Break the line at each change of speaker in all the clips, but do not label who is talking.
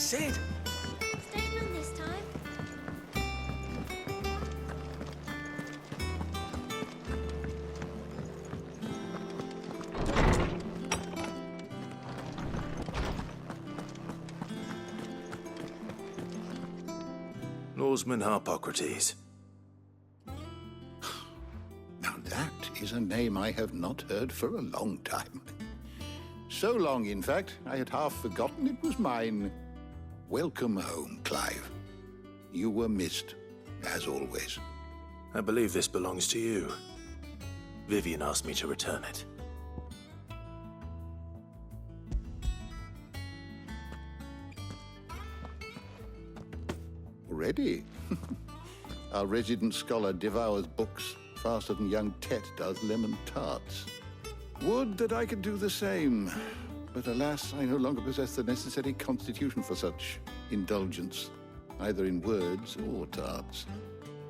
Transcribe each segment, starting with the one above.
said.
Staying on this time.
Norseman Harpocrates.
Now that is a name I have not heard for a long time. So long, in fact, I had half forgotten it was mine. Welcome home, Clive. You were missed, as always.
I believe this belongs to you. Vivian asked me to return it.
Already? Our resident scholar devours books faster than young Tet does lemon tarts. Would that I could do the same. But alas, I no longer possess the necessary constitution for such indulgence, either in words or tarts.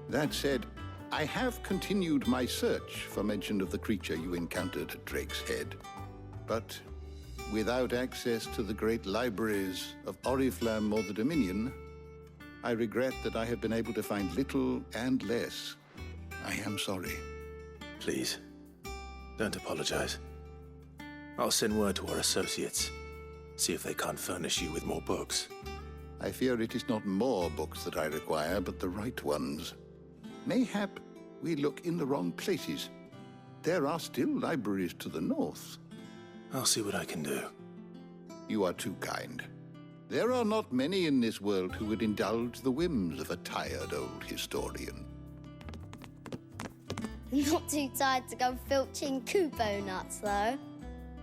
That said, I have continued my search for mention of the creature you encountered at Drake's Head. But without access to the great libraries of Oriflamme or the Dominion, I regret that I have been able to find little and less. I am sorry.
Please, don't apologize. I'll send word to our associates. See if they can't furnish you with more books.
I fear it is not more books that I require, but the right ones. Mayhap we look in the wrong places. There are still libraries to the north.
I'll see what I can do.
You are too kind. There are not many in this world who would indulge the whims of a tired old historian.
Not too tired to go filching Kupo nuts, though.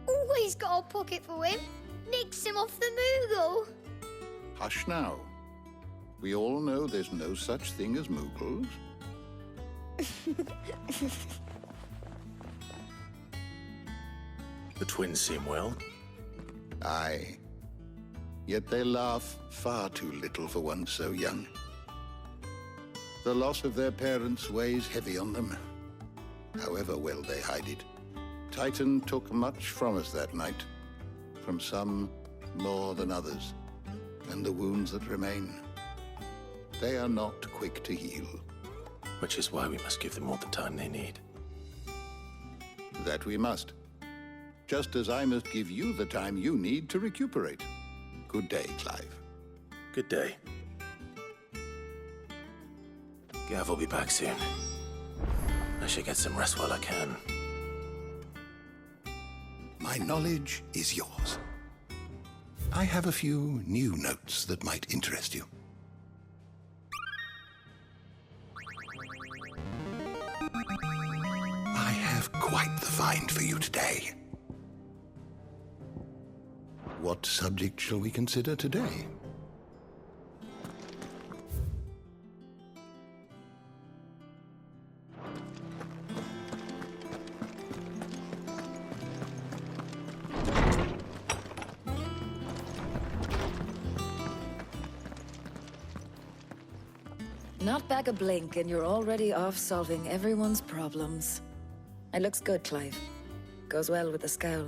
Always got a pocket for him. Nicks him off the Moogle.
Hush now. We all know there's no such thing as Moogles.
The twins seem well.
Aye. Yet they laugh far too little for one so young. The loss of their parents weighs heavy on them, however well they hide it. Titan took much from us that night, from some more than others, and the wounds that remain, they are not quick to heal.
Which is why we must give them all the time they need.
That we must. Just as I must give you the time you need to recuperate. Good day, Clive.
Good day. Gav will be back soon. I should get some rest while I can.
My knowledge is yours. I have a few new notes that might interest you. I have quite the find for you today. What subject shall we consider today?
Not back a blink and you're already off solving everyone's problems. It looks good, Clive. Goes well with the scowl.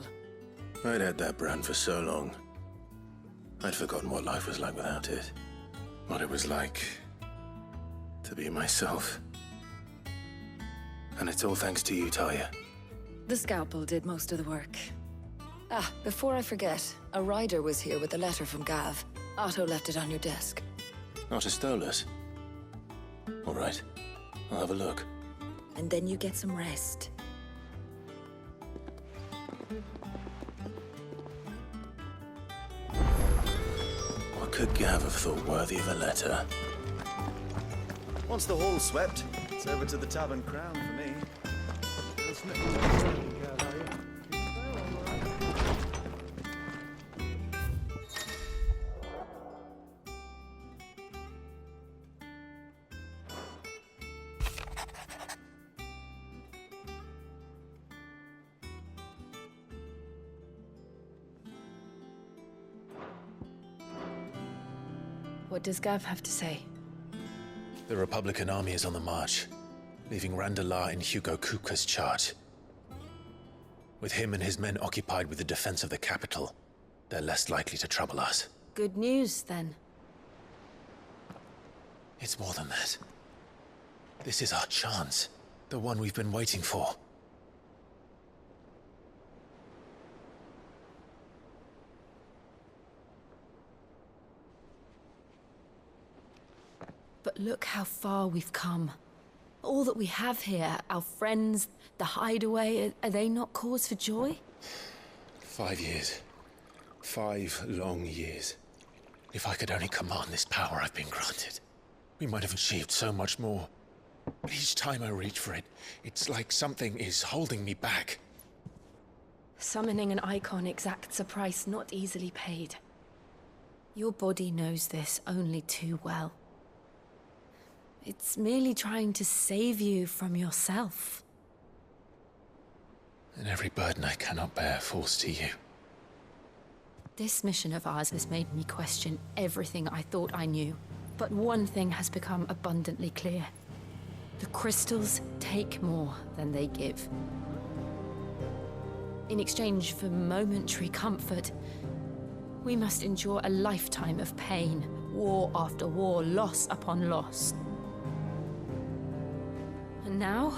I'd had that brand for so long. I'd forgotten what life was like without it. What it was like to be myself. And it's all thanks to you, Talia.
The scalpel did most of the work. Ah, before I forget, a rider was here with a letter from Gav. Otto left it on your desk.
Not a Stolas. All right, I'll have a look.
And then you get some rest.
What could Gav have thought worthy of a letter?
Once the hall's swept, it's over to the Tavern Crown for me.
What does Gav have to say?
The Republican army is on the march, leaving Randalar in Hugo Kupka's charge. With him and his men occupied with the defense of the capital, they're less likely to trouble us.
good news, then.
It's more than that. This is our chance. The one we've been waiting for.
But look how far we've come. All that we have here, our friends, the hideaway, are they not cause for joy?
5 years. 5 long years. If I could only command this power I've been granted, we might have achieved so much more. But each time I reach for it, it's like something is holding me back.
Summoning an icon exacts a price not easily paid. Your body knows this only too well. It's merely trying to save you from yourself.
And every burden I cannot bear falls to you.
This mission of ours has made me question everything I thought I knew. But one thing has become abundantly clear. The crystals take more than they give. In exchange for momentary comfort, we must endure a lifetime of pain, war after war, loss upon loss. And now?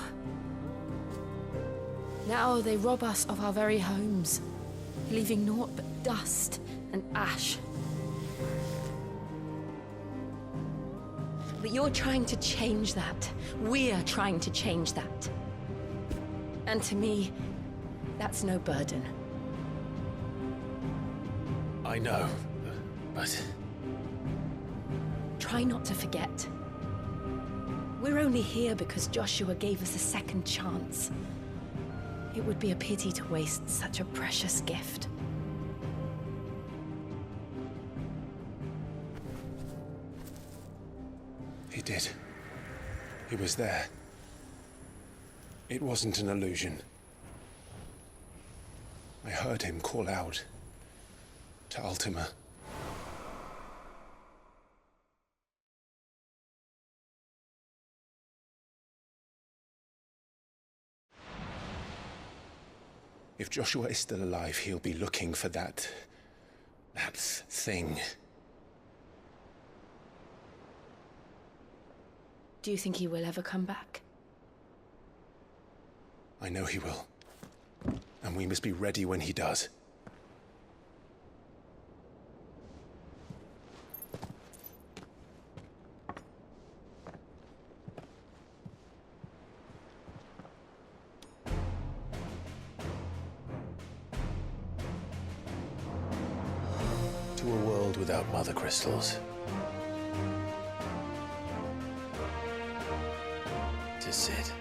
Now they rob us of our very homes, leaving naught but dust and ash. But you're trying to change that. We're trying to change that. And to me, that's no burden.
I know, but...
Try not to forget. We're only here because Joshua gave us a second chance. It would be a pity to waste such a precious gift.
He did. He was there. It wasn't an illusion. I heard him call out to Ultima. If Joshua is still alive, he'll be looking for that thing.
Do you think he will ever come back?
I know he will. And we must be ready when he does. To a world without mother crystals. To Sid.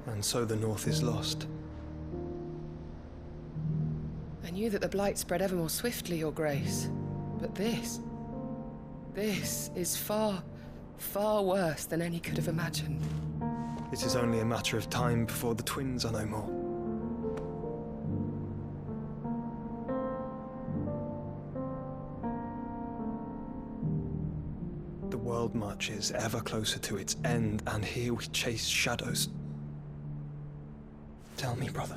And so the North is lost.
I knew that the Blight spread ever more swiftly, Your Grace. But this is far, far worse than any could have imagined.
It is only a matter of time before the twins are no more. The world marches ever closer to its end, and here we chase shadows. Tell me, brother,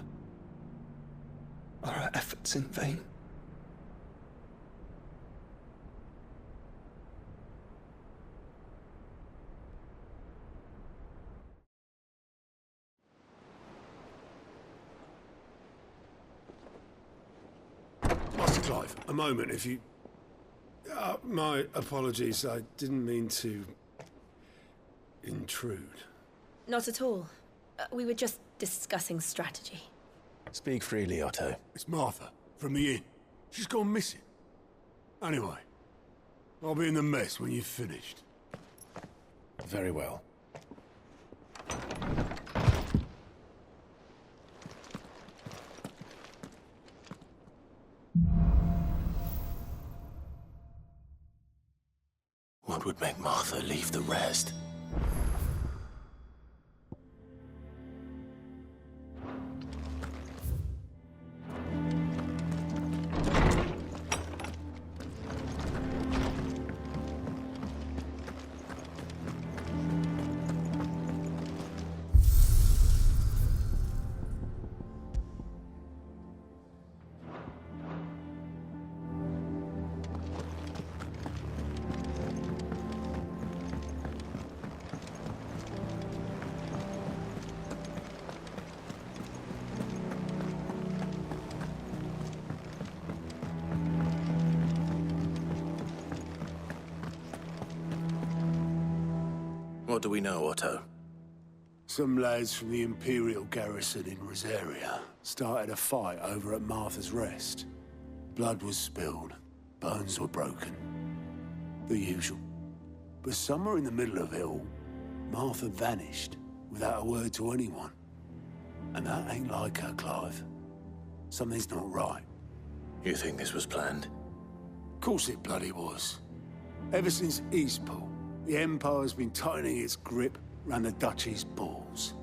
are our efforts in vain?
Master Clive, a moment, if you... my apologies, I didn't mean to... intrude.
Not at all. We were just discussing strategy.
Speak freely, Otto.
It's Martha, from the inn. She's gone missing. Anyway, I'll be in the mess when you've finished.
Very well. What would make Martha leave the rest? What do we know, Otto?
Some lads from the Imperial garrison in Rosaria started a fight over at Martha's Rest. Blood was spilled, bones were broken. The usual. But somewhere in the middle of it all, Martha vanished without a word to anyone. And that ain't like her, Clive. Something's not right.
You think this was planned?
Of course it bloody was. Ever since Eastpool, the Empire's been tightening its grip around the Duchy's balls.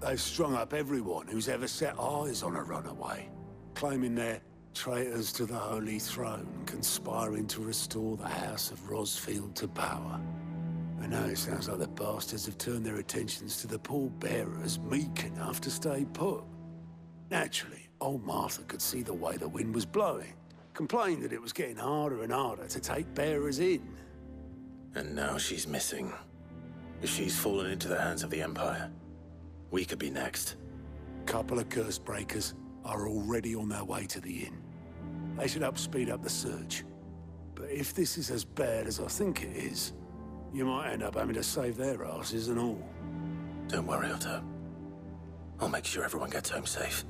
They've strung up everyone who's ever set eyes on a runaway, claiming they're traitors to the Holy Throne, conspiring to restore the House of Rosfield to power. And now it sounds like the bastards have turned their attentions to the pallbearers meek enough to stay put. Naturally, old Martha could see the way the wind was blowing, complained that it was getting harder and harder to take bearers in.
And now she's missing. If she's fallen into the hands of the Empire, we could be next.
Couple of curse breakers are already on their way to the inn. They should help speed up the search. But if this is as bad as I think it is, you might end up having to save their asses and all.
Don't worry, Otto. I'll make sure everyone gets home safe.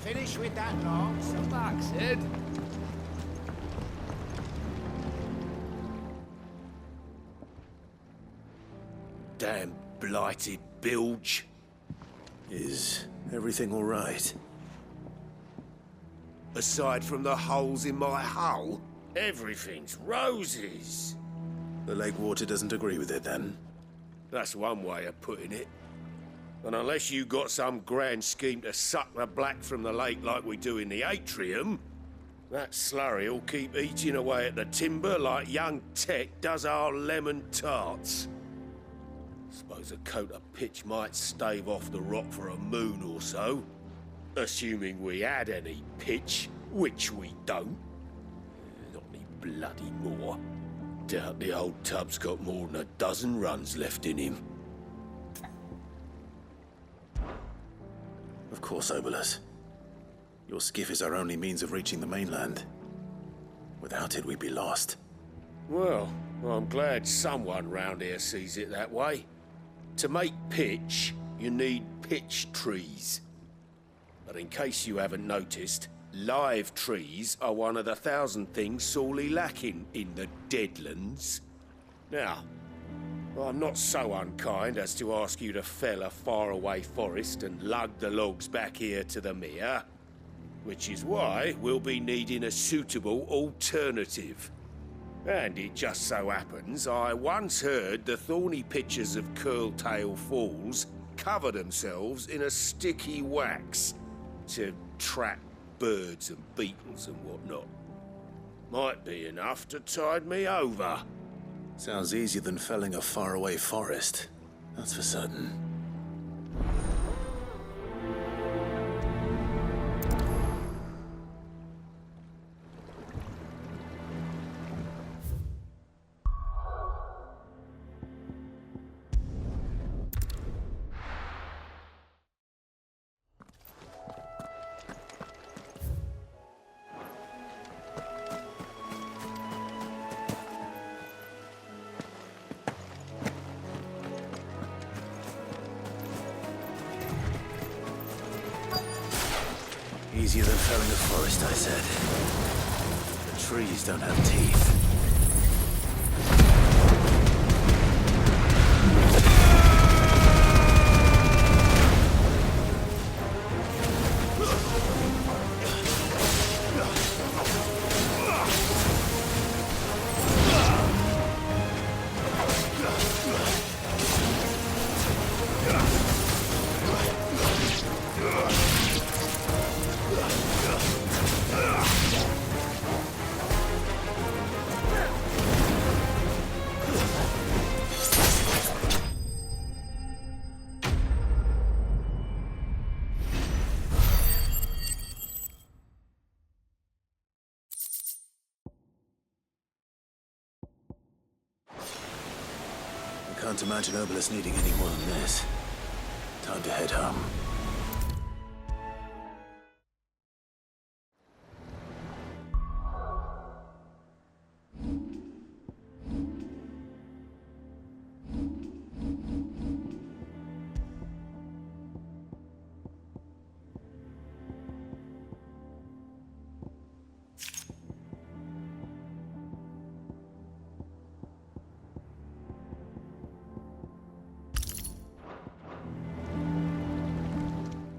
Finish with that lot. Some back, Sid.
Damn blighted bilge. Is everything all right?
Aside from the holes in my hull, everything's roses.
The lake water doesn't agree with it, then?
That's one way of putting it. And unless you got some grand scheme to suck the black from the lake like we do in the atrium, that slurry'll keep eating away at the timber like young Tech does our lemon tarts. Suppose a coat of pitch might stave off the rot for a moon or so, assuming we had any pitch, which we don't. Not any bloody more. Doubt the old tub's got more than a dozen runs left in him.
Of course, Obolus. Your skiff is our only means of reaching the mainland. Without it, we'd be lost.
Well, I'm glad someone round here sees it that way. To make pitch, you need pitch trees. But in case you haven't noticed, live trees are one of the 1,000 things sorely lacking in the Deadlands. Now, I'm not so unkind as to ask you to fell a faraway forest and lug the logs back here to the mere, which is why we'll be needing a suitable alternative. And it just so happens I once heard the thorny pitchers of Curltail Falls cover themselves in a sticky wax to trap birds and beetles and whatnot. Might be enough to tide me over.
Sounds easier than felling a faraway forest. That's for certain. Easier than felling a forest, I said. The trees don't have teeth. Can't imagine Obelisk needing any more than this. Time to head home.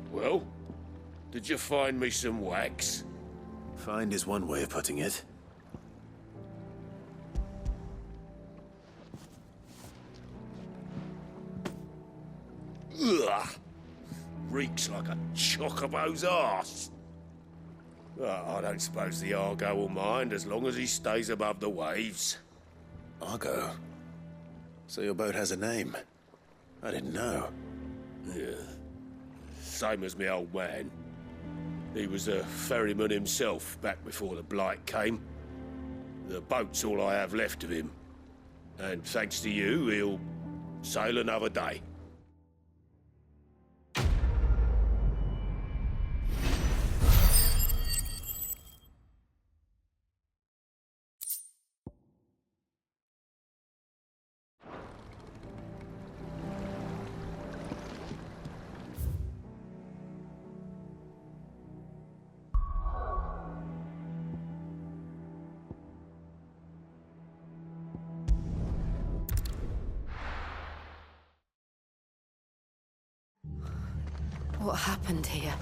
Well, did you find me some wax?
Find is one way of putting it.
Ugh! Reeks like a chocobo's arse. I don't suppose the Argo will mind as long as he stays above the waves.
Argo? So your boat has a name? I didn't know.
Yeah. Same as me old man. He was a ferryman himself back before the Blight came. The boat's all I have left of him. And thanks to you, he'll sail another day.
What happened here?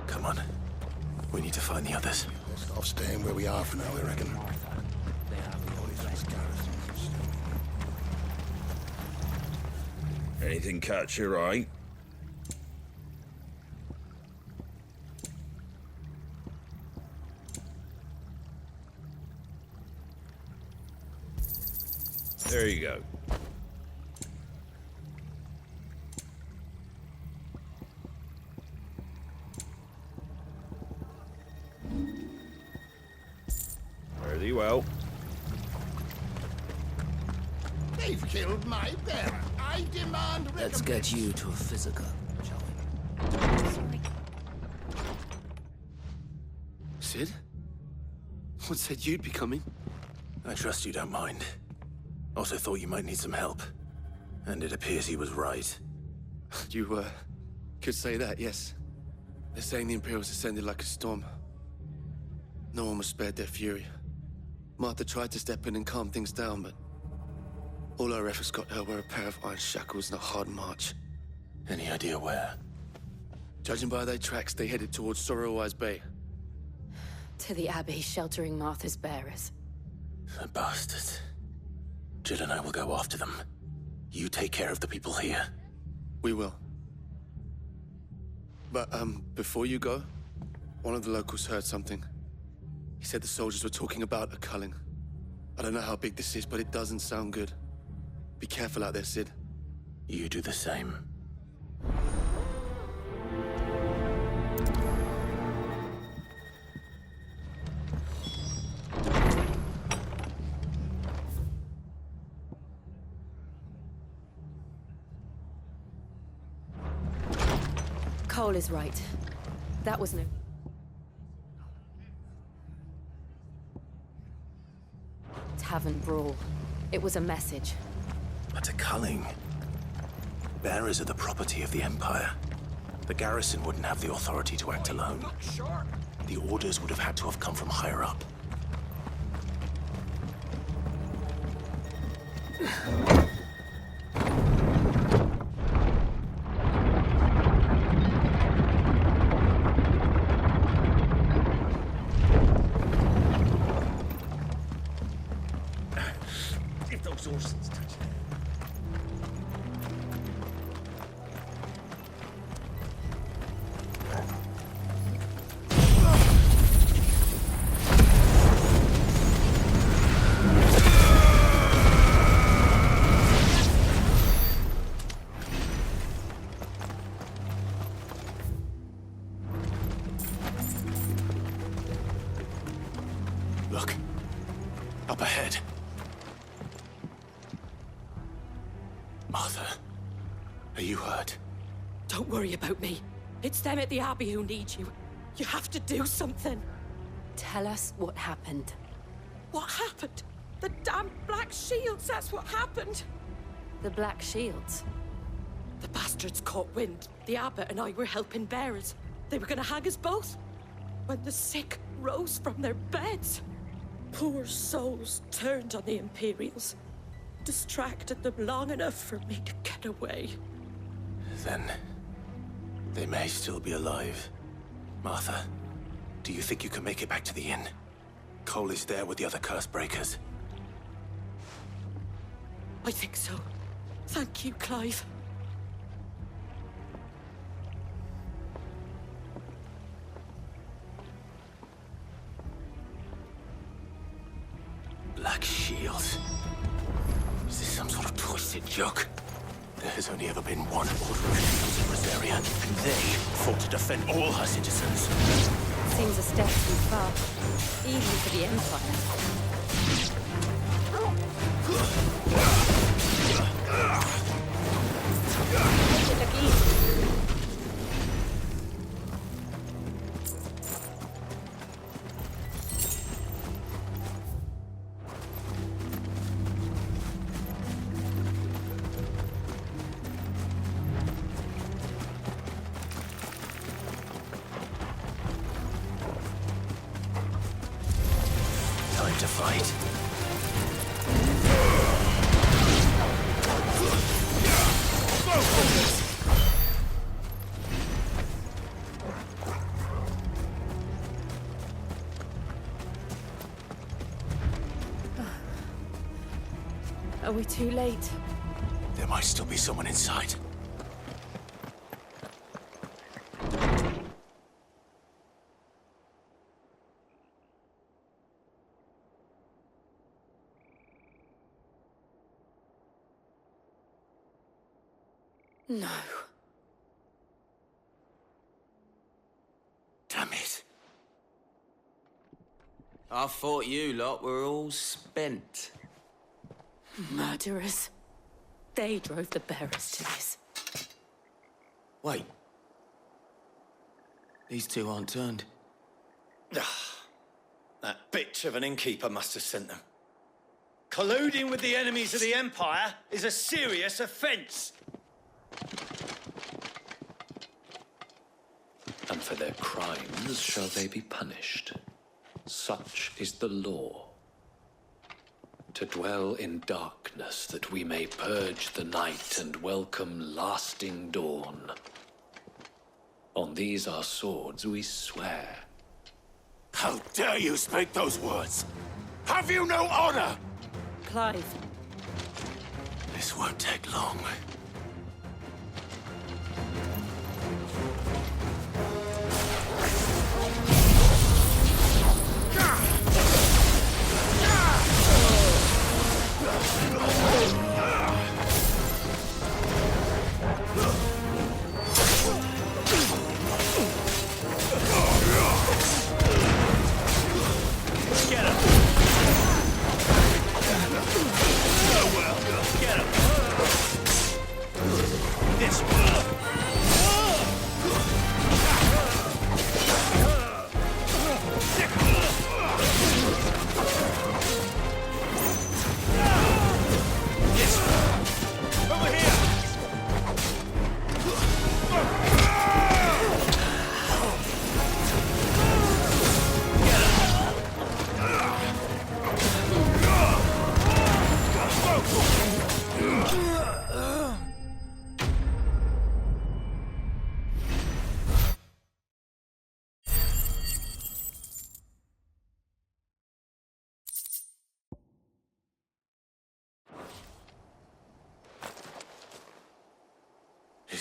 Come on. We need to find the others.
Best off staying where we are for now, I reckon.
Anything catch your eye? There you go. Very well.
They've killed my bearer. I demand
Let's get you to a physical, shall we?
Sid? What said you'd be coming?
I trust you don't mind. Also thought you might need some help. And it appears he was right.
You, could say that, yes. They're saying the Imperials descended like a storm. No one was spared their fury. Martha tried to step in and calm things down, but all our efforts got her were a pair of iron shackles and a hard march.
Any idea where?
Judging by their tracks, they headed towards Sorrowwise Bay.
To the Abbey sheltering Martha's bearers.
The bastards. Jill and I will go after them. You take care of the people here.
We will. But, before you go, one of the locals heard something. He said the soldiers were talking about a culling. I don't know how big this is, but it doesn't sound good. Be careful out there, Sid.
You do the same.
Cole is right. That was no... Tavern brawl. It was a message.
But a culling. Bearers are the property of the Empire.
The garrison wouldn't have the authority to act alone. The orders would have had to have come from higher up.
If those horses touch it.
Look. Up ahead. Martha, are you hurt?
Don't worry about me. It's them at the Abbey who need you. You have to do something.
Tell us what happened.
What happened? The damn Black Shields, that's what happened.
The Black Shields?
The bastards caught wind. The abbot and I were helping bearers. They were gonna hang us both. When the sick rose from their beds, poor souls turned on the Imperials. Distracted them long enough for me to get away.
Then they may still be alive. Martha, do you think you can make it back to the inn? Cole is there with the other curse breakers.
I think so. Thank you, Clive.
Black Shields. Is this some sort of twisted joke? There has only ever been one order of shields in Rosaria, and they fought to defend all her citizens.
Seems a step too far, even for the Empire. Look easy.
Time to fight.
Are we too late?
There might still be someone inside.
No.
Damn it. I thought you lot were all spent.
Murderers. They drove the bearers to this.
Wait. These two aren't turned.
That bitch of an innkeeper must have sent them. Colluding with the enemies of the Empire is a serious offense.
And for their crimes shall they be punished. Such is the law. To dwell in darkness that we may purge the night and welcome lasting dawn. On these our swords we swear.
How dare you speak those words? Have you no honor?
Clive.
This won't take long.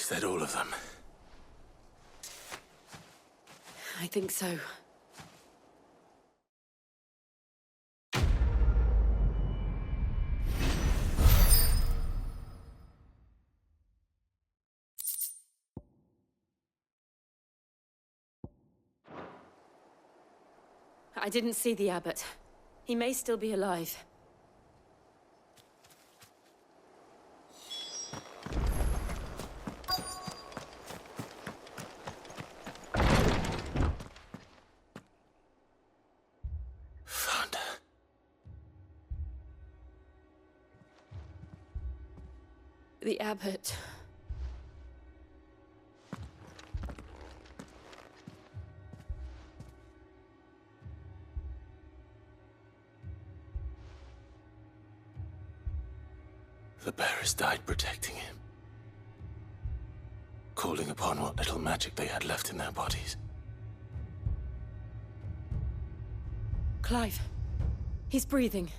Is that all of them?
I think so. I didn't see the abbot. He may still be alive.
Found her.
The abbot.
The bearers died protecting him. Calling upon what little magic they had left in their bodies.
Clive. He's breathing.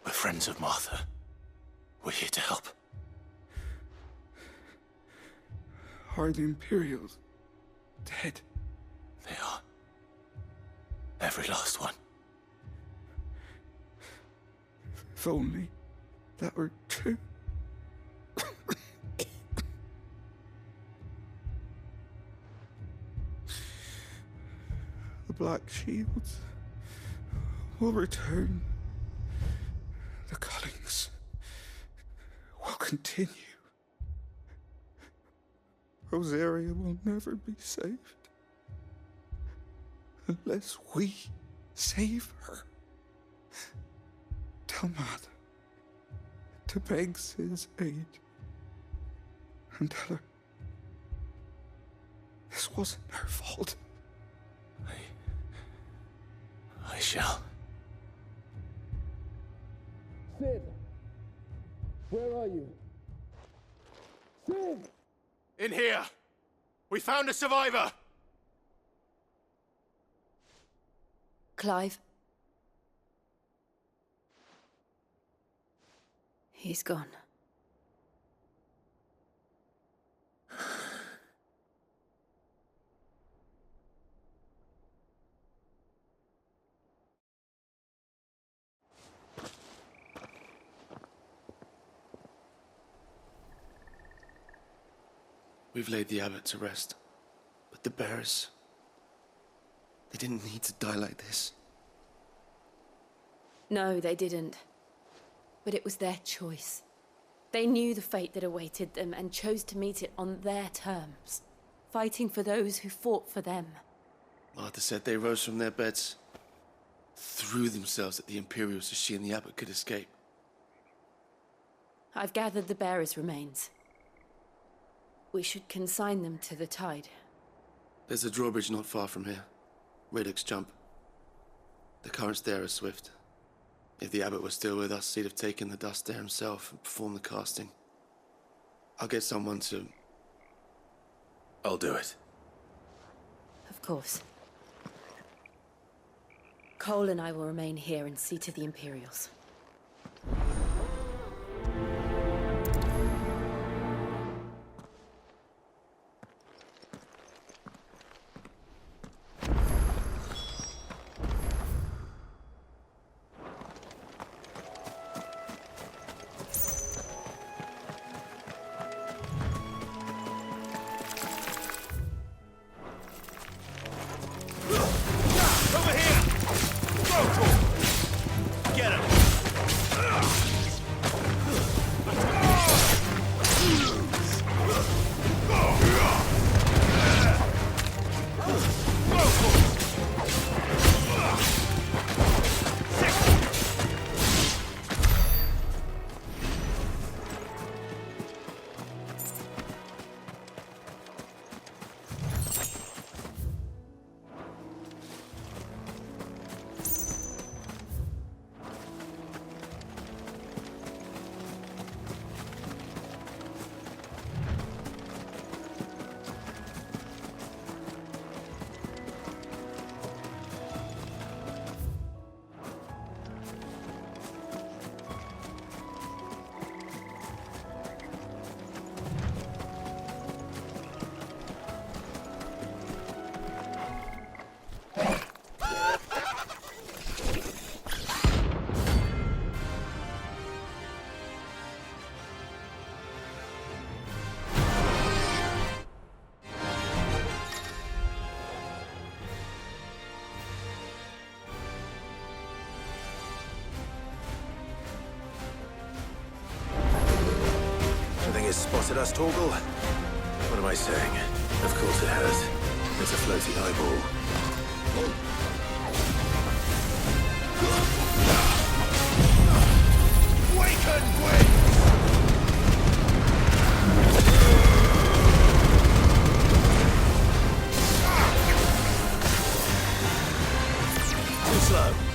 We're friends of Martha. We're here to help.
Are the Imperials dead?
They are. Every last one.
If only that were true. The Black Shields will return. The cullings will continue. Rosaria will never be saved unless we save her. Tell Martha to beg Sid's aid. And tell her this wasn't her fault.
I shall.
Sid! Where are you? Sid!
In here! We found a survivor!
Clive. He's gone.
We've laid the abbot to rest, but the bearers, they didn't need to die like this.
No, they didn't. But it was their choice. They knew the fate that awaited them and chose to meet it on their terms, fighting for those who fought for them.
Martha said they rose from their beds, threw themselves at the Imperials so she and the abbot could escape.
I've gathered the bearers' remains. We should consign them to the tide.
There's a drawbridge not far from here. Radix Jump. The currents there are swift. If the abbot was still with us, he'd have taken the dust there himself and performed the casting. I'll get someone to...
I'll do it.
Of course. Cole and I will remain here and see to the Imperials.
Get him!
always spotted us, Torgal? What am I saying? Of course it has. It's a floating eyeball. Waken, Gwyn! Too slow.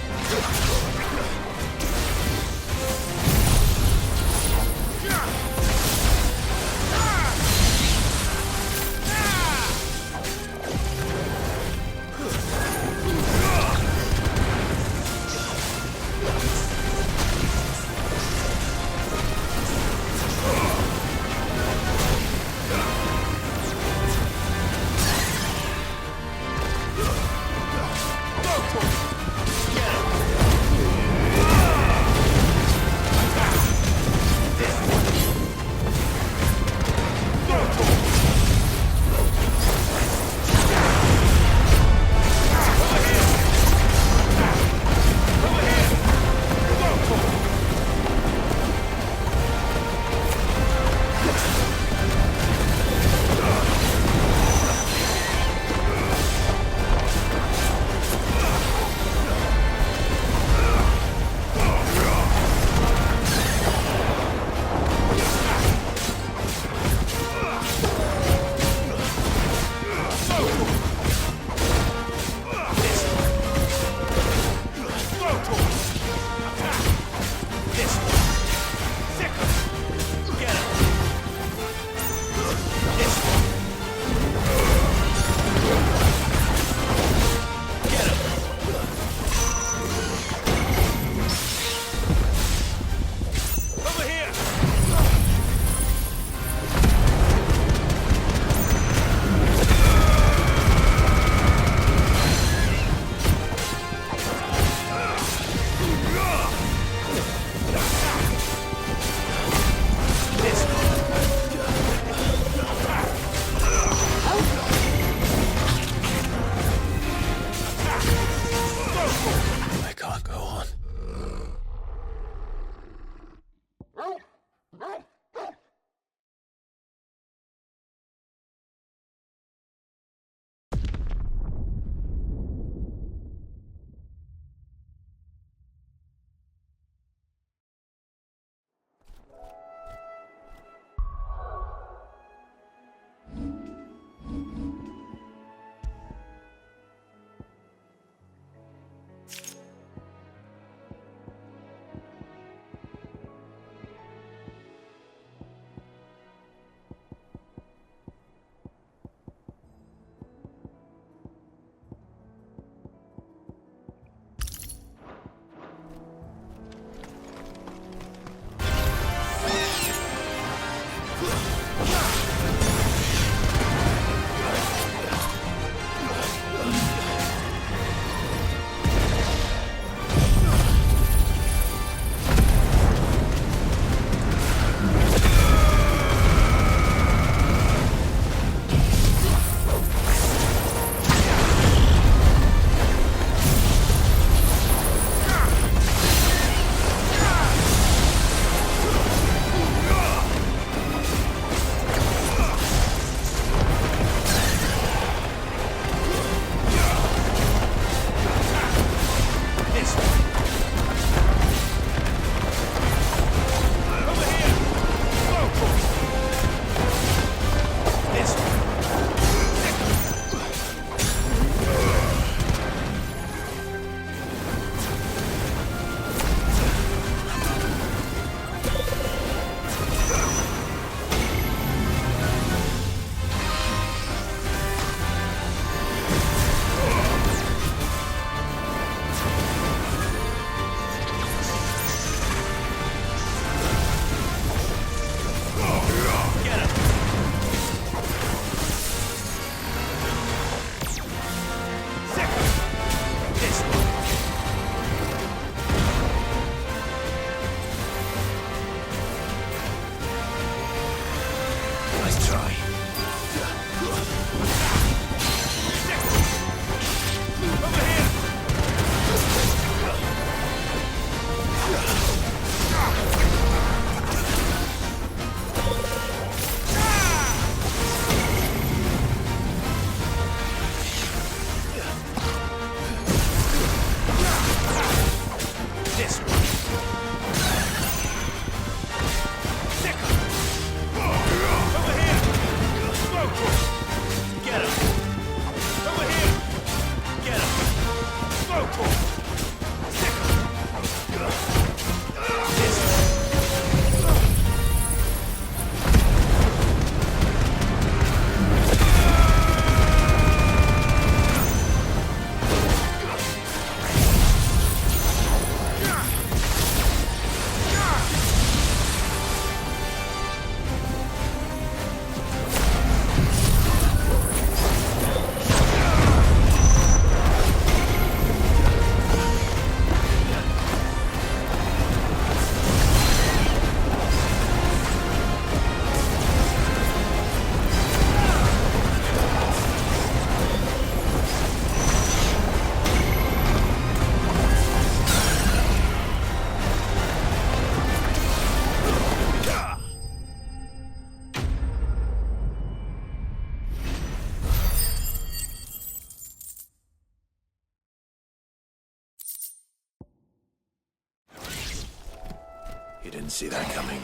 Didn't see that coming.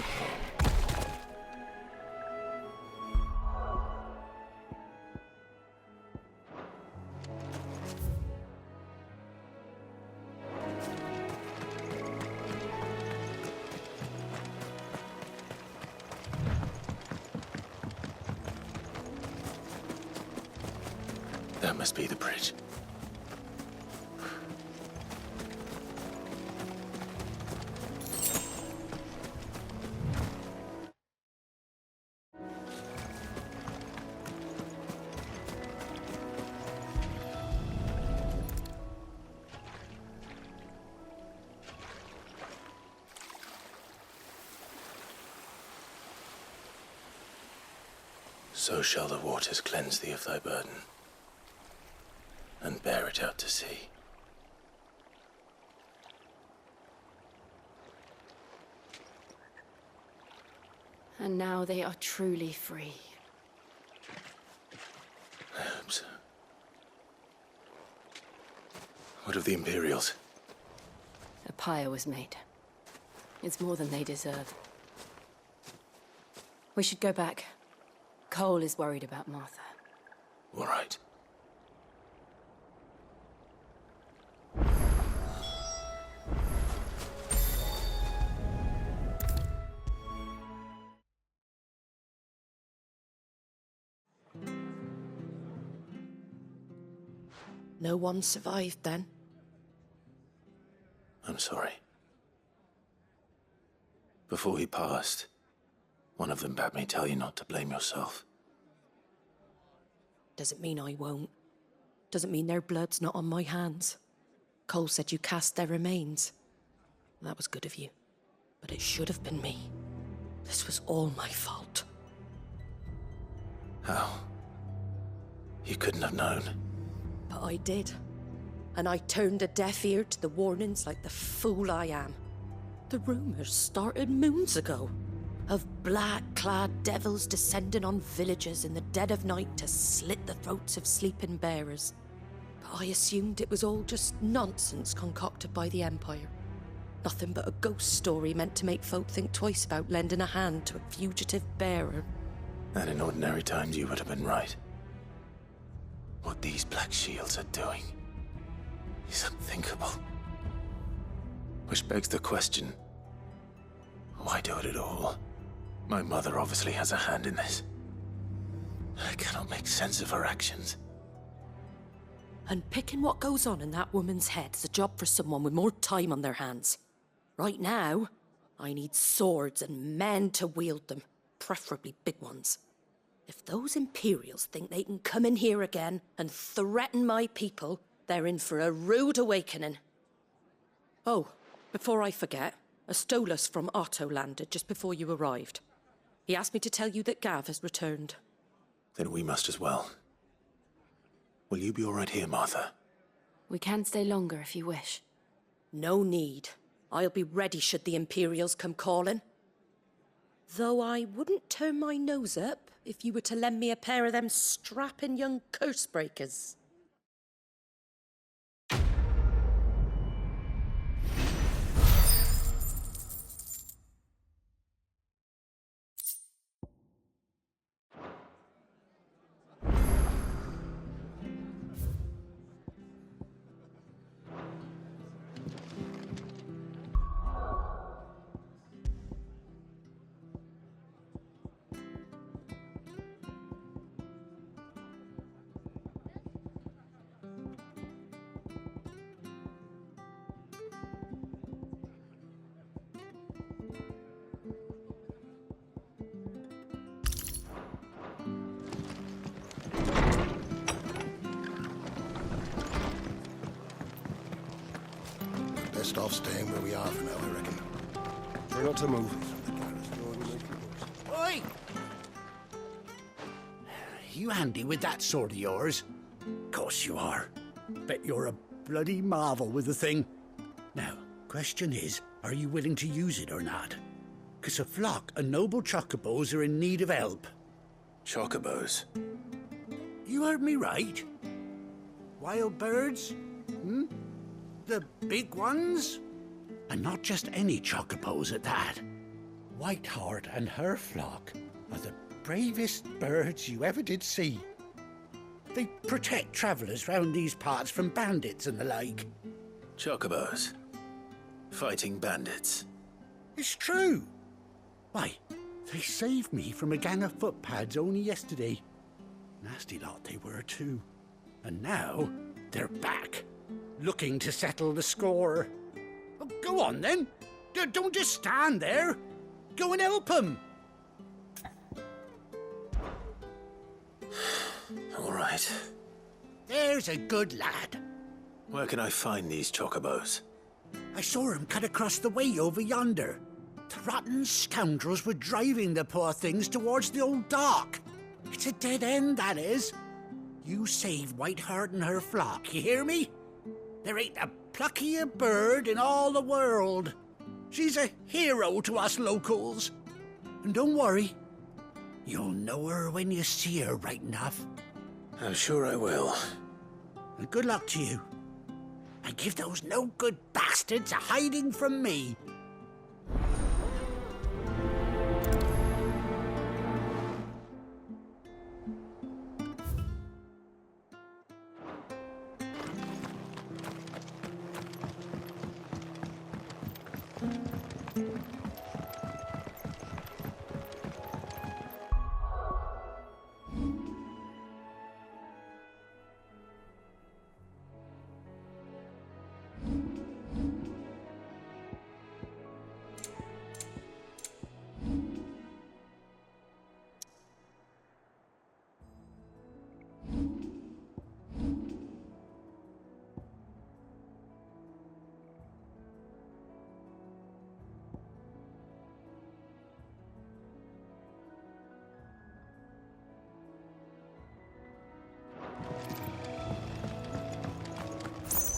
That must be the bridge. So shall the waters cleanse thee of thy burden, and bear it out to sea.
And now they are truly free.
I hope so. What of the Imperials?
A pyre was made. It's more than they deserve. We should go back. Cole is worried about Martha.
All right.
No one survived then?
I'm sorry. Before he passed, one of them bade me tell you not to blame yourself.
Doesn't mean I won't. Doesn't mean their blood's not on my hands. Cole said you cast their remains. That was good of you. But it should have been me. This was all my fault.
How? You couldn't have known.
But I did. And I turned a deaf ear to the warnings like the fool I am. The rumours started moons ago. Of black-clad devils descending on villages in the dead of night to slit the throats of sleeping bearers. But I assumed it was all just nonsense concocted by the Empire. Nothing but a ghost story meant to make folk think twice about lending a hand to a fugitive bearer.
And in ordinary times you would have been right. What these Black Shields are doing is unthinkable. Which begs the question, why do it at all? My mother obviously has a hand in this. I cannot make sense of her actions.
And picking what goes on in that woman's head is a job for someone with more time on their hands. Right now, I need swords and men to wield them, preferably big ones. If those Imperials think they can come in here again and threaten my people, they're in for a rude awakening. Oh, before I forget, a Stolas from Otto landed just before you arrived. He asked me to tell you that Gav has returned.
Then we must as well. Will you be all right here, Martha?
We can stay longer if you wish.
No need. I'll be ready should the Imperials come calling. Though I wouldn't turn my nose up if you were to lend me a pair of them strapping young curse-breakers.
Best off staying where we are for now, I reckon.
Try not to move.
Oi! You handy with that sword of yours? Course you are. Bet you're a bloody marvel with the thing. Now, question is, are you willing to use it or not? 'Cause a flock of noble chocobos are in need of help.
Chocobos?
You heard me right. Wild birds? The big ones? And not just any chocobos at that. Whiteheart and her flock are the bravest birds you ever did see. They protect travellers round these parts from bandits and the like.
Chocobos. Fighting bandits.
It's true. Why, they saved me from a gang of footpads only yesterday. Nasty lot they were too. And now they're back, looking to settle the score. Oh, go on then. Don't just stand there. Go and help them.
All right.
There's a good lad.
Where can I find these chocobos?
I saw him cut across the way over yonder. The rotten scoundrels were driving the poor things towards the old dock. It's a dead end, that is. You save Whiteheart and her flock, you hear me? There ain't a pluckier bird in all the world. She's a hero to us locals. And don't worry, you'll know her when you see her right enough.
I'm sure I will.
And good luck to you. And give those no-good bastards a hiding from me.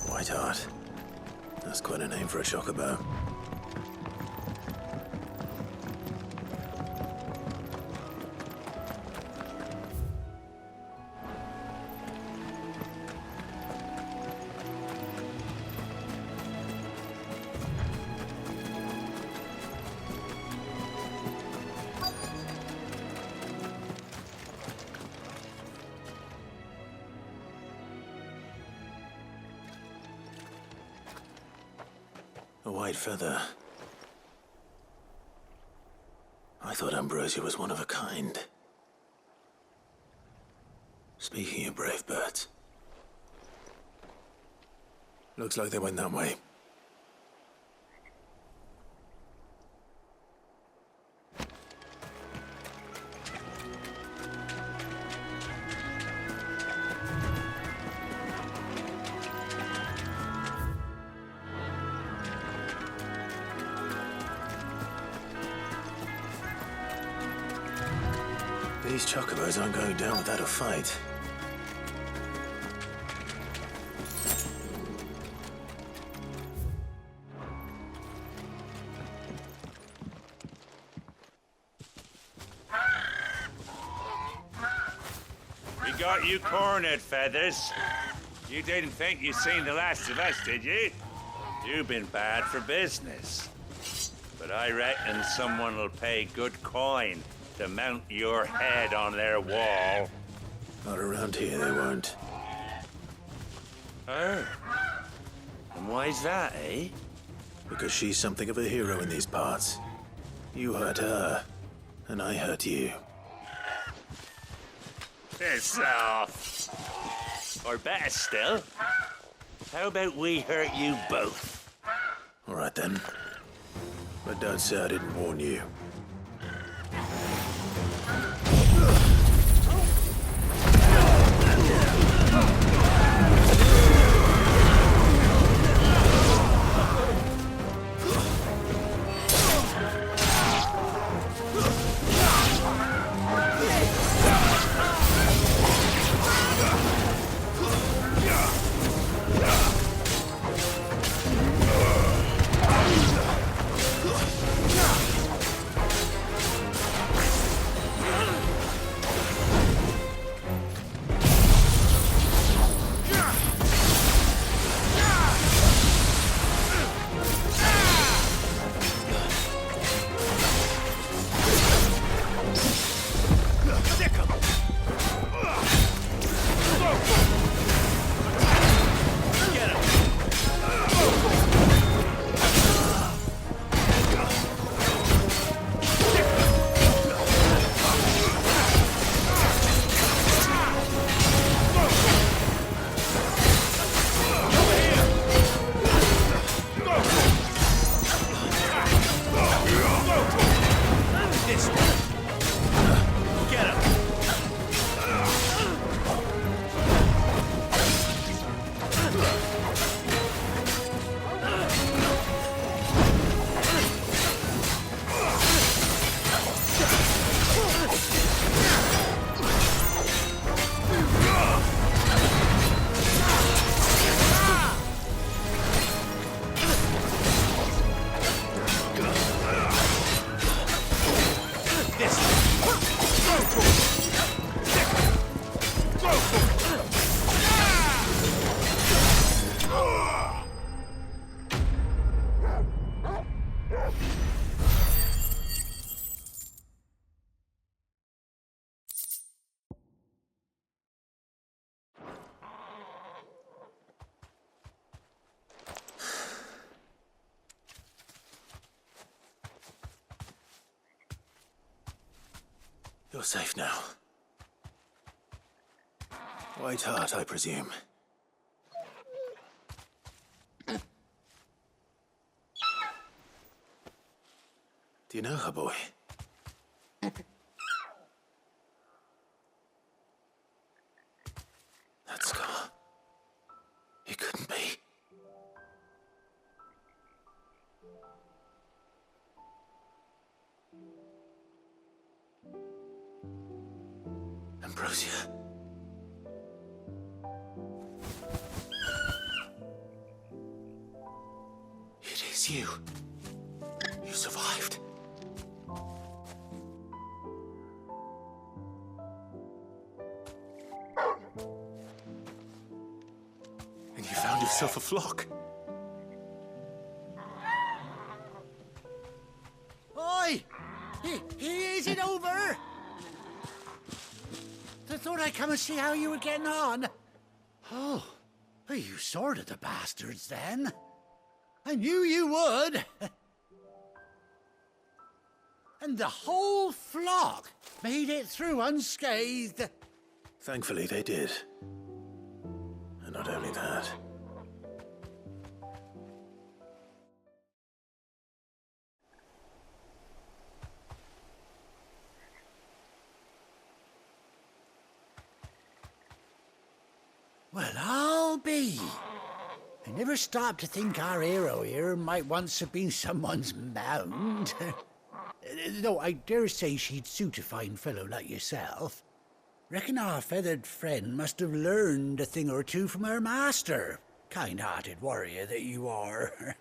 Whiteheart. That's quite a name for a chocobo. A white feather. I thought Ambrosia was one of a kind. Speaking of brave birds. Looks like they went that way. These chocobos aren't going down without a fight.
We got you cornered, Feathers. You didn't think you'd seen the last of us, did you? You've been bad for business. But I reckon someone will pay good coin to mount your head on their wall.
Not around here, they won't.
Oh. And why's that, eh?
Because she's something of a hero in these parts. You hurt her, and I hurt you.
Piss off. Or better still, how about we hurt you both?
All right then. But don't say I didn't warn you. You're safe now. White Hart, I presume. Do you know her, boy? That scar. It couldn't be. Ambrosia. It is you. You survived. And you found yourself a flock.
Oi! Is it over? I thought I'd come and see how you were getting on. Oh, you sorted the bastards then. I knew you would. And the whole flock made it through unscathed.
Thankfully, they did. And not only that.
Well, I'll be. I never stopped to think our hero here might once have been someone's mount. Though I dare say she'd suit a fine fellow like yourself. Reckon our feathered friend must have learned a thing or two from her master. Kind-hearted warrior that you are.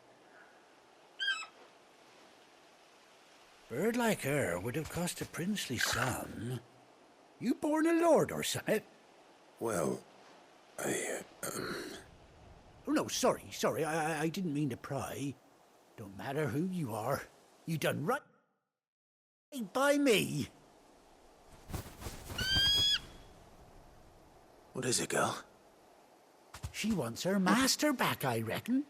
Bird like her would have cost a princely sum. You born a lord or something?
Well,
Oh, no, sorry. I didn't mean to pry. Don't matter who you are. You done right by me.
What is it, girl?
She wants her master back, I reckon.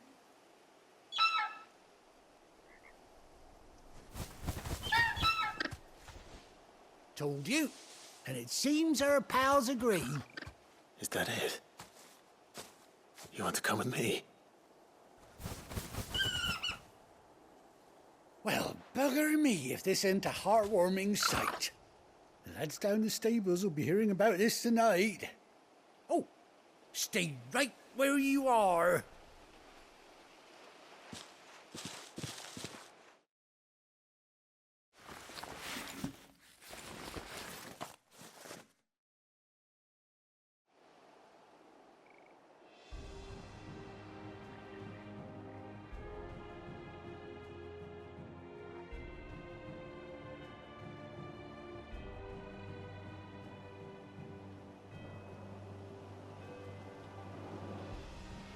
Told you. And it seems her pals agree.
Is that it? You want to come with me?
Well, bugger me if this ain't a heartwarming sight. The lads down the stables will be hearing about this tonight. Oh, stay right where you are.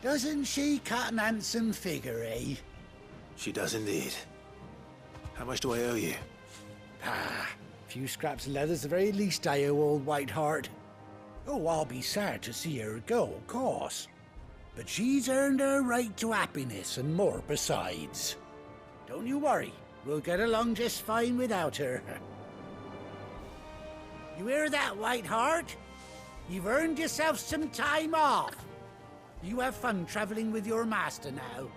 Doesn't she cut an handsome figure, eh?
She does indeed. How much do I owe you?
Ah, a few scraps of leather's the very least I owe old White Hart. Oh, I'll be sad to see her go, of course. But she's earned her right to happiness and more besides. Don't you worry, we'll get along just fine without her. You hear that, White Hart? You've earned yourself some time off. You have fun traveling with your master now.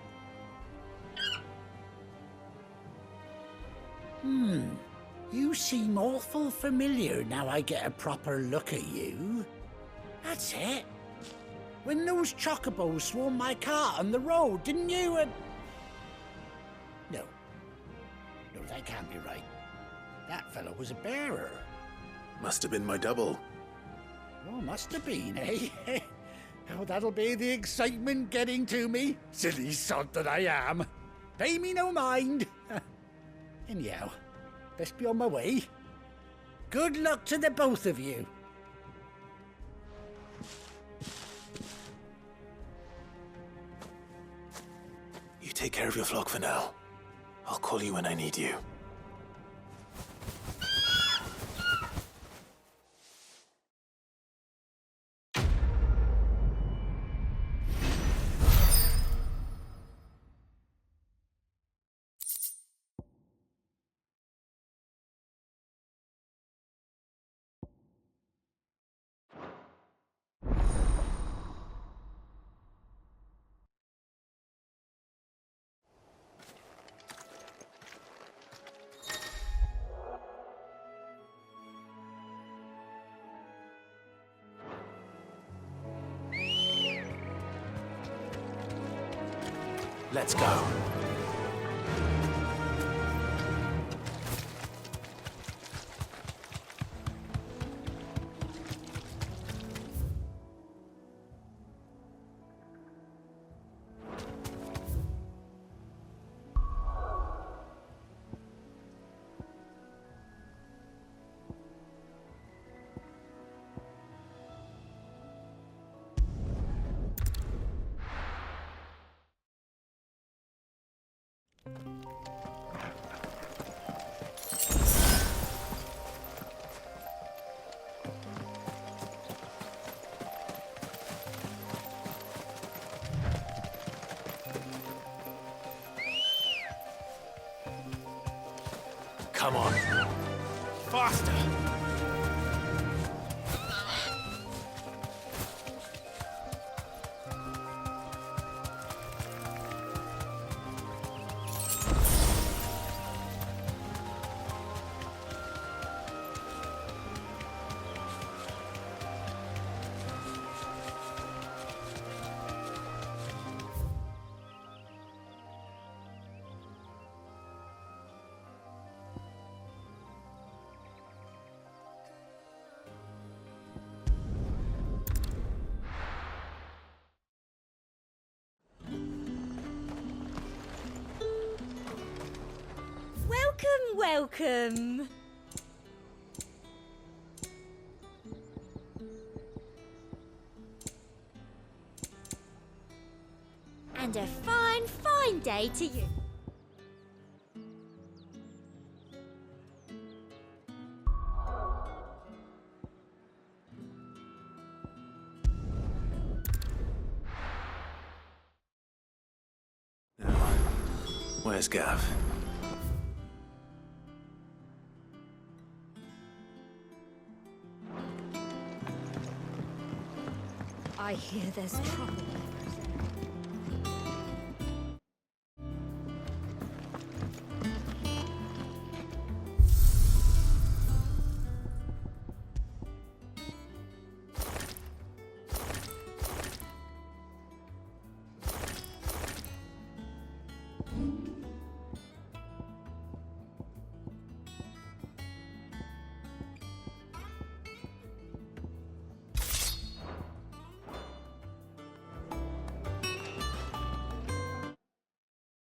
You seem awful familiar now I get a proper look at you. That's it. When those chocobos swarmed my cart on the road, didn't you? No, that can't be right. That fellow was a bearer.
Must have been my double.
Oh, must have been, eh? Oh, that'll be the excitement getting to me. Silly sod that I am. Pay me no mind. Anyhow, best be on my way. Good luck to the both of you.
You take care of your flock for now. I'll call you when I need you. Let's go. Come on. Faster!
Welcome. And a fine, fine day to you.
Where's Gav?
I hear there's trouble.